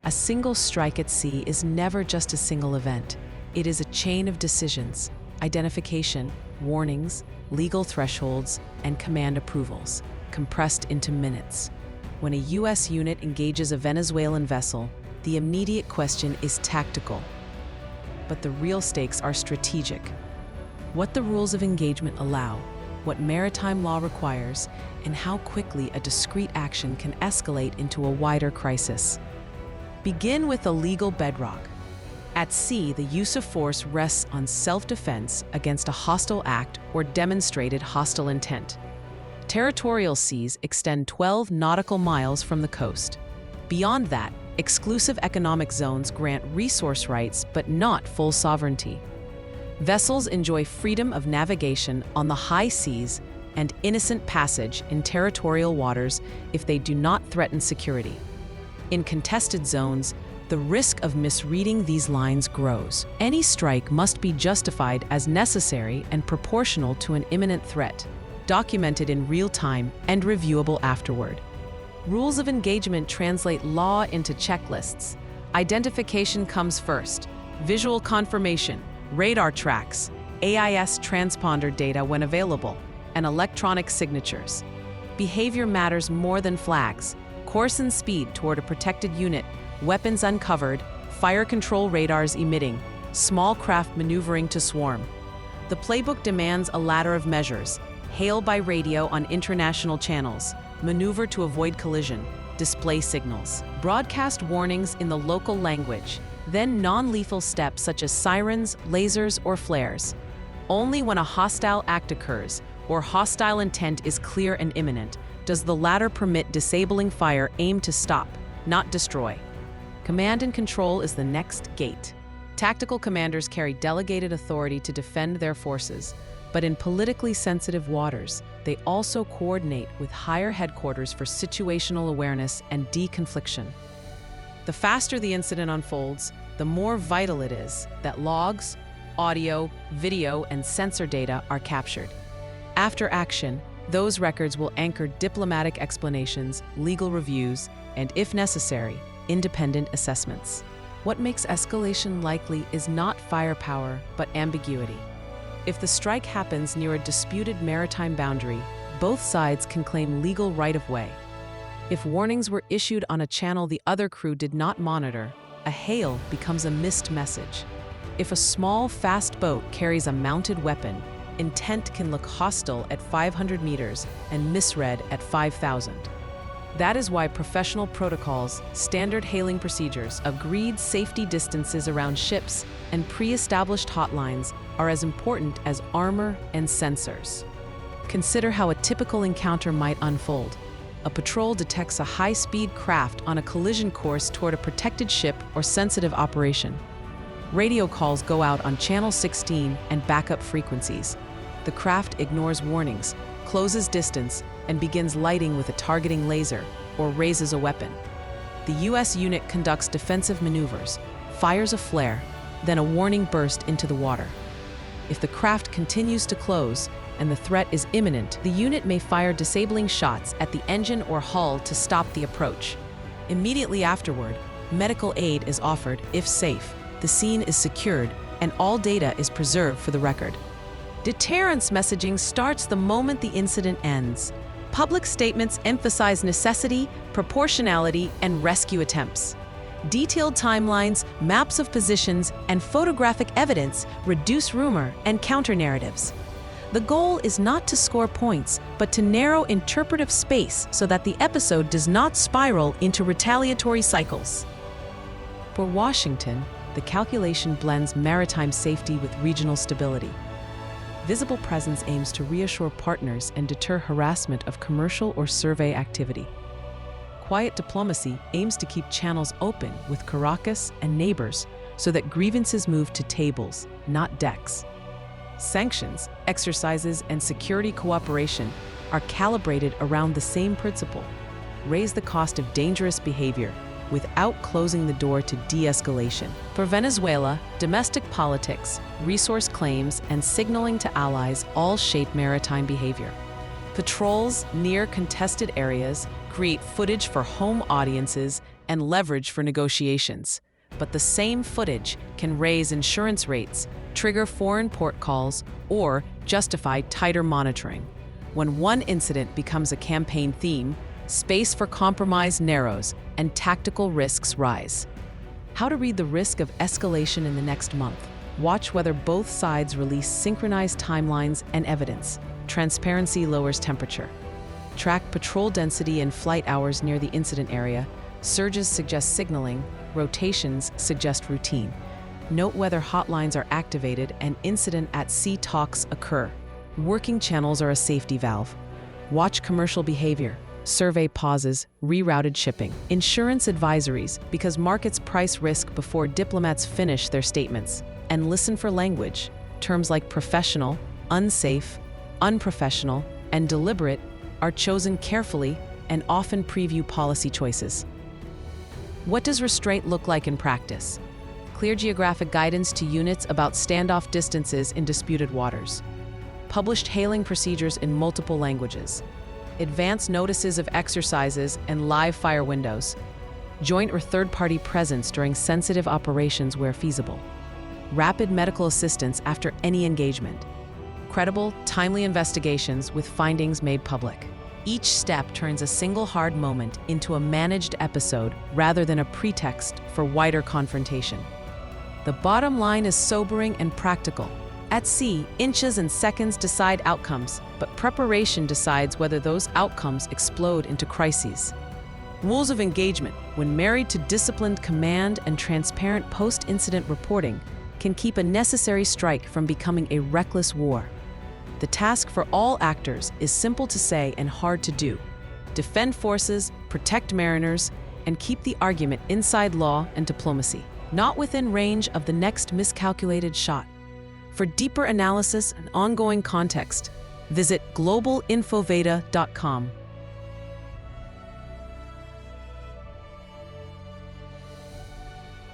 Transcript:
A single strike at sea is never just a single event. It is a chain of decisions, identification, warnings, legal thresholds, and command approvals, compressed into minutes. When a U.S. unit engages a Venezuelan vessel, the immediate question is tactical. But the real stakes are strategic. What the rules of engagement allow, what maritime law requires, and how quickly a discrete action can escalate into a wider crisis. Begin with the legal bedrock. At sea, the use of force rests on self-defense against a hostile act or demonstrated hostile intent. Territorial seas extend 12 nautical miles from the coast. Beyond that, exclusive economic zones grant resource rights but not full sovereignty. Vessels enjoy freedom of navigation on the high seas and innocent passage in territorial waters if they do not threaten security. In contested zones, the risk of misreading these lines grows. Any strike must be justified as necessary and proportional to an imminent threat, documented in real time and reviewable afterward. Rules of engagement translate law into checklists. Identification comes first. Visual confirmation, radar tracks, AIS transponder data when available, and electronic signatures. Behavior matters more than flags. Course and speed toward a protected unit, weapons uncovered, fire control radars emitting, small craft maneuvering to swarm. The playbook demands a ladder of measures: hail by radio on international channels, maneuver to avoid collision, display signals, broadcast warnings in the local language, then non-lethal steps such as sirens, lasers, or flares. Only when a hostile act occurs or hostile intent is clear and imminent does the latter permit disabling fire aimed to stop, not destroy. Command and control is the next gate. Tactical commanders carry delegated authority to defend their forces, but in politically sensitive waters, they also coordinate with higher headquarters for situational awareness and deconfliction. The faster the incident unfolds, the more vital it is that logs, audio, video, and sensor data are captured. After action, those records will anchor diplomatic explanations, legal reviews, and, if necessary, independent assessments. What makes escalation likely is not firepower, but ambiguity. If the strike happens near a disputed maritime boundary, both sides can claim legal right-of-way. If warnings were issued on a channel the other crew did not monitor, a hail becomes a missed message. If a small, fast boat carries a mounted weapon, intent can look hostile at 500 meters and misread at 5,000. That is why professional protocols, standard hailing procedures, agreed safety distances around ships, and pre-established hotlines are as important as armor and sensors. Consider how a typical encounter might unfold. A patrol detects a high-speed craft on a collision course toward a protected ship or sensitive operation. Radio calls go out on Channel 16 and backup frequencies. The craft ignores warnings, closes distance, and begins lighting with a targeting laser or raises a weapon. The U.S. unit conducts defensive maneuvers, fires a flare, then a warning burst into the water. If the craft continues to close and the threat is imminent, the unit may fire disabling shots at the engine or hull to stop the approach. Immediately afterward, medical aid is offered if safe, the scene is secured, and all data is preserved for the record. Deterrence messaging starts the moment the incident ends. Public statements emphasize necessity, proportionality, and rescue attempts. Detailed timelines, maps of positions, and photographic evidence reduce rumor and counter-narratives. The goal is not to score points, but to narrow interpretive space so that the episode does not spiral into retaliatory cycles. For Washington, the calculation blends maritime safety with regional stability. Visible presence aims to reassure partners and deter harassment of commercial or survey activity. Quiet diplomacy aims to keep channels open with Caracas and neighbors so that grievances move to tables, not decks. Sanctions, exercises, and security cooperation are calibrated around the same principle: raise the cost of dangerous behavior without closing the door to de-escalation. For Venezuela, domestic politics, resource claims, and signaling to allies all shape maritime behavior. Patrols near contested areas create footage for home audiences and leverage for negotiations. But the same footage can raise insurance rates, trigger foreign port calls, or justify tighter monitoring. When one incident becomes a campaign theme, space for compromise narrows and tactical risks rise. How to read the risk of escalation in the next month. Watch whether both sides release synchronized timelines and evidence. Transparency lowers temperature. Track patrol density and flight hours near the incident area. Surges suggest signaling, rotations suggest routine. Note whether hotlines are activated and incident at sea talks occur. Working channels are a safety valve. Watch commercial behavior. Survey pauses, rerouted shipping. Insurance advisories, because markets price risk before diplomats finish their statements. And listen for language. Terms like professional, unsafe, unprofessional, and deliberate are chosen carefully and often preview policy choices. What does restraint look like in practice? Clear geographic guidance to units about standoff distances in disputed waters. Published hailing procedures in multiple languages. Advance notices of exercises and live fire windows. Joint or third-party presence during sensitive operations where feasible. Rapid medical assistance after any engagement. Credible, timely investigations with findings made public. Each step turns a single hard moment into a managed episode rather than a pretext for wider confrontation. The bottom line is sobering and practical. At sea, inches and seconds decide outcomes, but preparation decides whether those outcomes explode into crises. Rules of engagement, when married to disciplined command and transparent post-incident reporting, can keep a necessary strike from becoming a reckless war. The task for all actors is simple to say and hard to do. Defend forces, protect mariners, and keep the argument inside law and diplomacy, not within range of the next miscalculated shot. For deeper analysis and ongoing context, visit globalinfoveda.com.